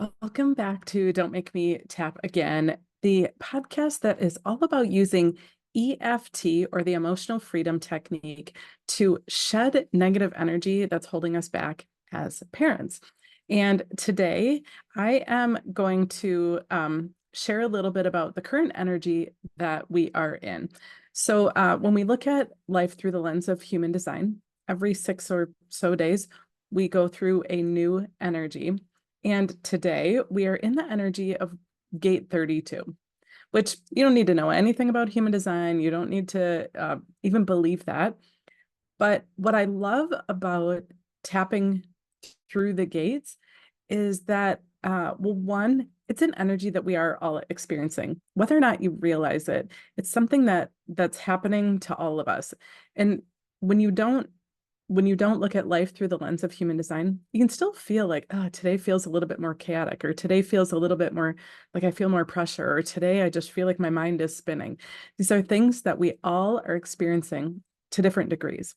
Welcome back to Don't Make Me Tap Again, the podcast that is all about using EFT or the emotional freedom technique to shed negative energy that's holding us back as parents. And today I am going to share a little bit about the current energy that we are in. So, when we look at life through the lens of human design, every 6 or so days, we go through a new energy. And today we are in the energy of gate 32, which you don't need to know anything about human design. You don't need to even believe that. But what I love about tapping through the gates is that, well, one, it's an energy that we are all experiencing, whether or not you realize it. It's something that's happening to all of us. And when you don't when you don't look at life through the lens of human design, you can still feel like, oh, today feels a little bit more chaotic, or today feels a little bit more like I feel more pressure, or today I just feel like my mind is spinning. These are things that we all are experiencing to different degrees.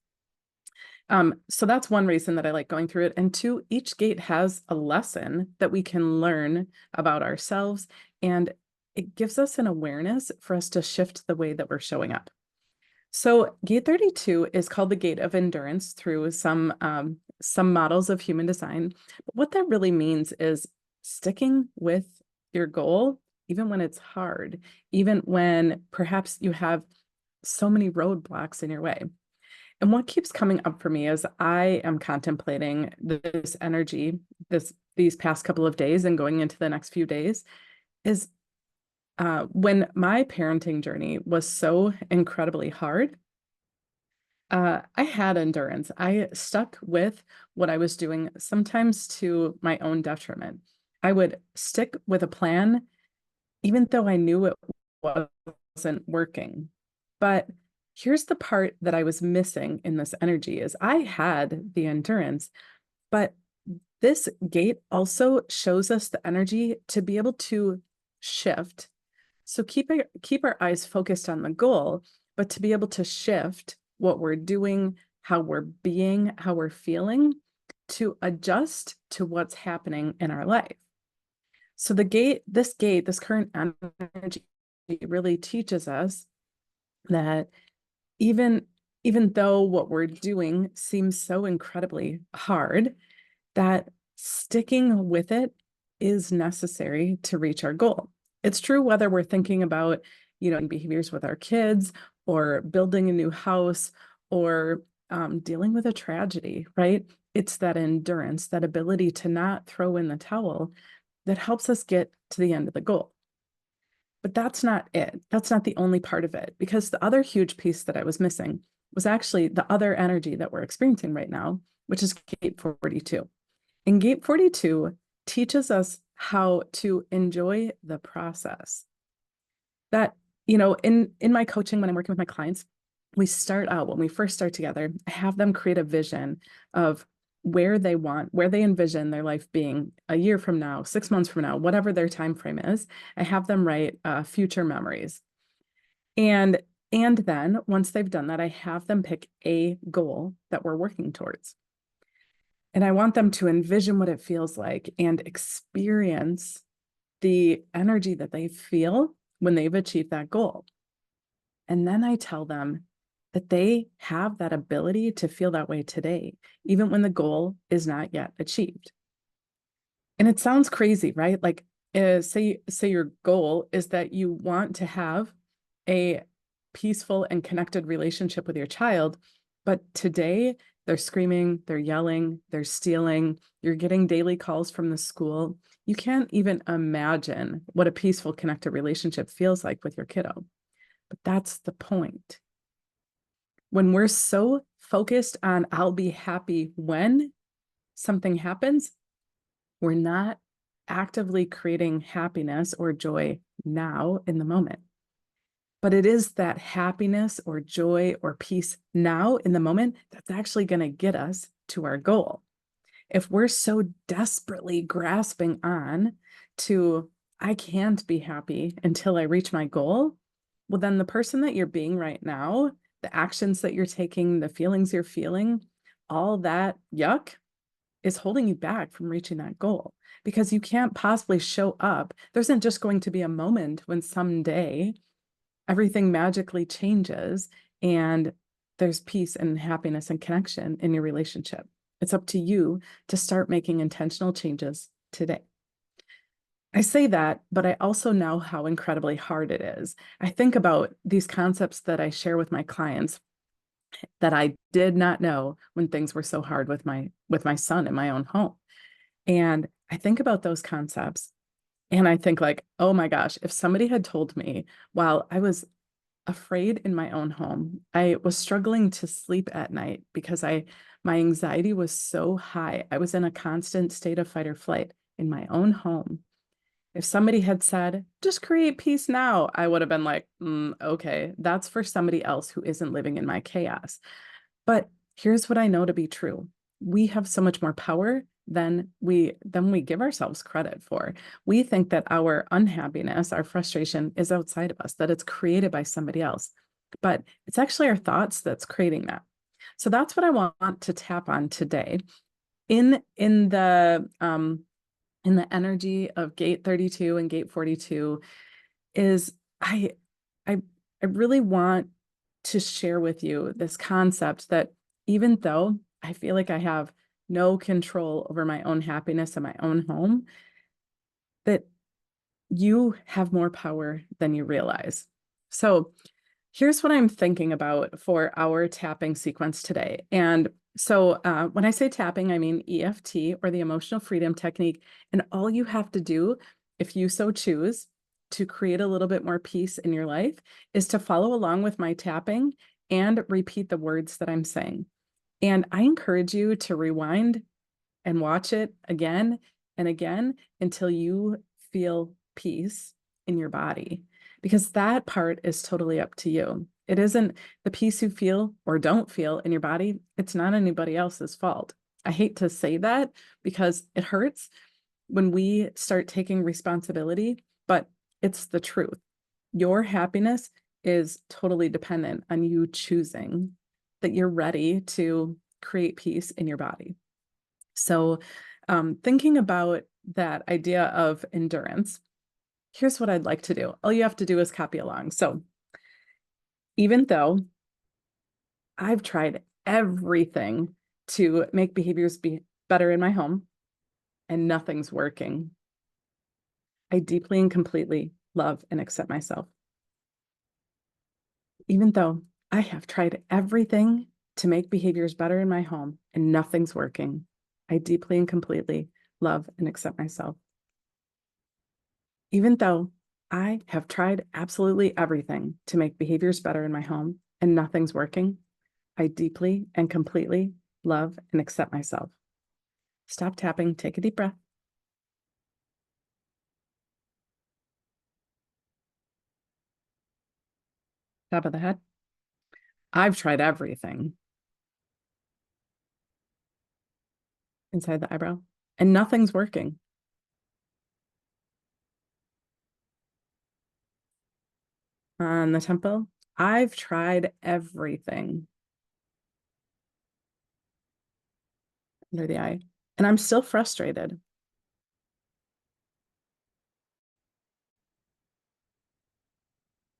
So that's one reason that I like going through it. And two, each gate has a lesson that we can learn about ourselves, and it gives us an awareness for us to shift the way that we're showing up. So gate 32 is called the gate of endurance through some models of human design. But what that really means is sticking with your goal, even when it's hard, even when perhaps you have so many roadblocks in your way. And what keeps coming up for me as I am contemplating this energy, these past couple of days and going into the next few days, is when my parenting journey was so incredibly hard. I had endurance. I stuck with what I was doing, sometimes to my own detriment. I would stick with a plan, even though I knew it wasn't working. But here's the part that I was missing in this energy is I had the endurance, but this gate also shows us the energy to be able to shift. So keep our eyes focused on the goal, but to be able to shift what we're doing, how we're being, how we're feeling, to adjust to what's happening in our life. So this current energy really teaches us that even even though what we're doing seems so incredibly hard, that sticking with it is necessary to reach our goal. It's true whether we're thinking about, behaviors with our kids, or building a new house, or dealing with a tragedy, right? It's that endurance, that ability to not throw in the towel that helps us get to the end of the goal. But that's not it. That's not the only part of it, because the other huge piece that I was missing was actually the other energy that we're experiencing right now, which is gate 42. And gate 42 teaches us how to enjoy the process. That, in my coaching, when I'm working with my clients, when we first start together, I have them create a vision of where they envision their life being a year from now, 6 months from now, whatever their time frame is. I have them write future memories. And then once they've done that, I have them pick a goal that we're working towards. And I want them to envision what it feels like and experience the energy that they feel when they've achieved that goal. And then I tell them that they have that ability to feel that way today, even when the goal is not yet achieved. And it sounds crazy, right? Like, say your goal is that you want to have a peaceful and connected relationship with your child, but today they're screaming, they're yelling, they're stealing, you're getting daily calls from the school. You can't even imagine what a peaceful, connected relationship feels like with your kiddo. But that's the point. When we're so focused on I'll be happy when something happens, we're not actively creating happiness or joy now in the moment. But it is that happiness or joy or peace now in the moment that's actually going to get us to our goal. If we're so desperately grasping on to, I can't be happy until I reach my goal, well, then the person that you're being right now, the actions that you're taking, the feelings you're feeling, all that yuck, is holding you back from reaching that goal because you can't possibly show up. There isn't just going to be a moment when someday everything magically changes and there's peace and happiness and connection in your relationship. It's up to you to start making intentional changes today. I say that, but I also know how incredibly hard it is. I think about these concepts that I share with my clients that I did not know when things were so hard with my son in my own home. And I think about those concepts and I think like, oh my gosh, if somebody had told me while I was afraid in my own home, I was struggling to sleep at night because my anxiety was so high. I was in a constant state of fight or flight in my own home. If somebody had said, just create peace now, I would have been like, okay, that's for somebody else who isn't living in my chaos. But here's what I know to be true. We have so much more power than we give ourselves credit for. We think that our unhappiness, our frustration is outside of us, that it's created by somebody else. But it's actually our thoughts that's creating that. So that's what I want to tap on today. In the energy of gate 32 and gate 42 is I I really want to share with you this concept that even though I feel like I have no control over my own happiness in my own home, that you have more power than you realize. So here's what I'm thinking about for our tapping sequence today. And so when I say tapping, I mean EFT or the emotional freedom technique. And all you have to do, if you so choose, to create a little bit more peace in your life is to follow along with my tapping and repeat the words that I'm saying. And I encourage you to rewind and watch it again and again until you feel peace in your body, because that part is totally up to you. It isn't the peace you feel or don't feel in your body. It's not anybody else's fault. I hate to say that because it hurts when we start taking responsibility, but it's the truth. Your happiness is totally dependent on you choosing that you're ready to create peace in your body. So, thinking about that idea of endurance, here's what I'd like to do. All you have to do is copy along. So, even though I've tried everything to make behaviors be better in my home and nothing's working, I deeply and completely love and accept myself. Even though I have tried everything to make behaviors better in my home and nothing's working, I deeply and completely love and accept myself. Even though I have tried absolutely everything to make behaviors better in my home and nothing's working, I deeply and completely love and accept myself. Stop tapping, take a deep breath. Top of the head. I've tried everything. Inside the eyebrow, and nothing's working. On the temple, I've tried everything. Under the eye, and I'm still frustrated.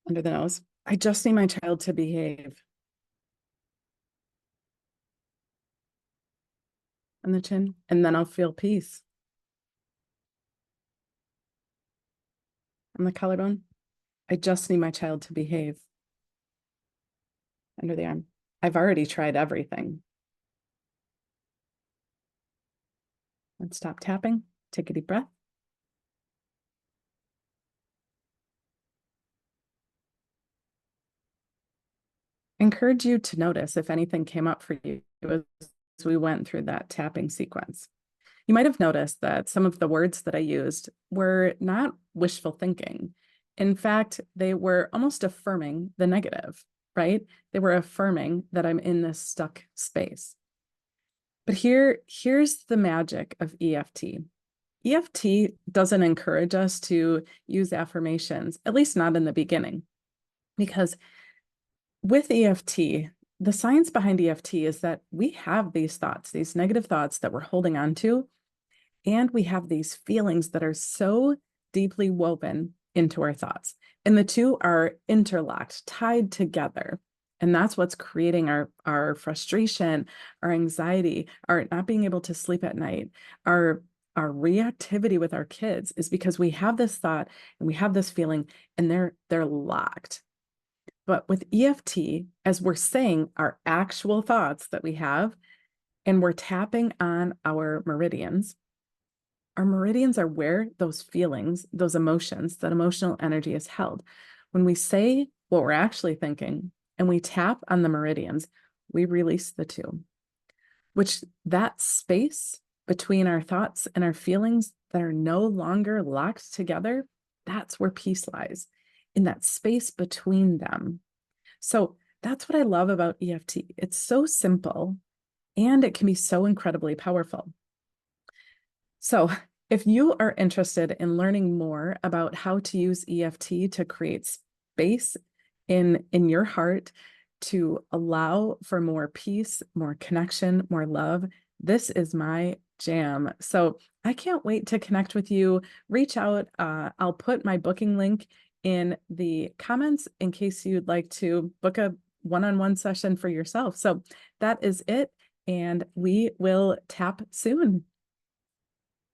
Under the nose, I just need my child to behave. On the chin, and then I'll feel peace. On the collarbone, I just need my child to behave. Under the arm, I've already tried everything. Let's stop tapping. Take a deep breath. I encourage you to notice if anything came up for you as we went through that tapping sequence. You might have noticed that some of the words that I used were not wishful thinking. In fact, they were almost affirming the negative, right? They were affirming that I'm in this stuck space. But here's the magic of EFT. EFT doesn't encourage us to use affirmations, at least not in the beginning, because with EFT, the science behind EFT is that we have these thoughts, these negative thoughts that we're holding on to, and we have these feelings that are so deeply woven into our thoughts. And the two are interlocked, tied together. And that's what's creating our frustration, our anxiety, our not being able to sleep at night, our reactivity with our kids is because we have this thought and we have this feeling and they're locked. But with EFT, as we're saying our actual thoughts that we have, and we're tapping on our meridians are where those feelings, those emotions, that emotional energy is held. When we say what we're actually thinking and we tap on the meridians, we release the two, which that space between our thoughts and our feelings that are no longer locked together, that's where peace lies, in that space between them. So that's what I love about EFT. It's so simple and it can be so incredibly powerful. So if you are interested in learning more about how to use EFT to create space in your heart, to allow for more peace, more connection, more love, this is my jam. So I can't wait to connect with you. Reach out. I'll put my booking link in the comments in case you'd like to book a one-on-one session for yourself. So that is it. And we will tap soon.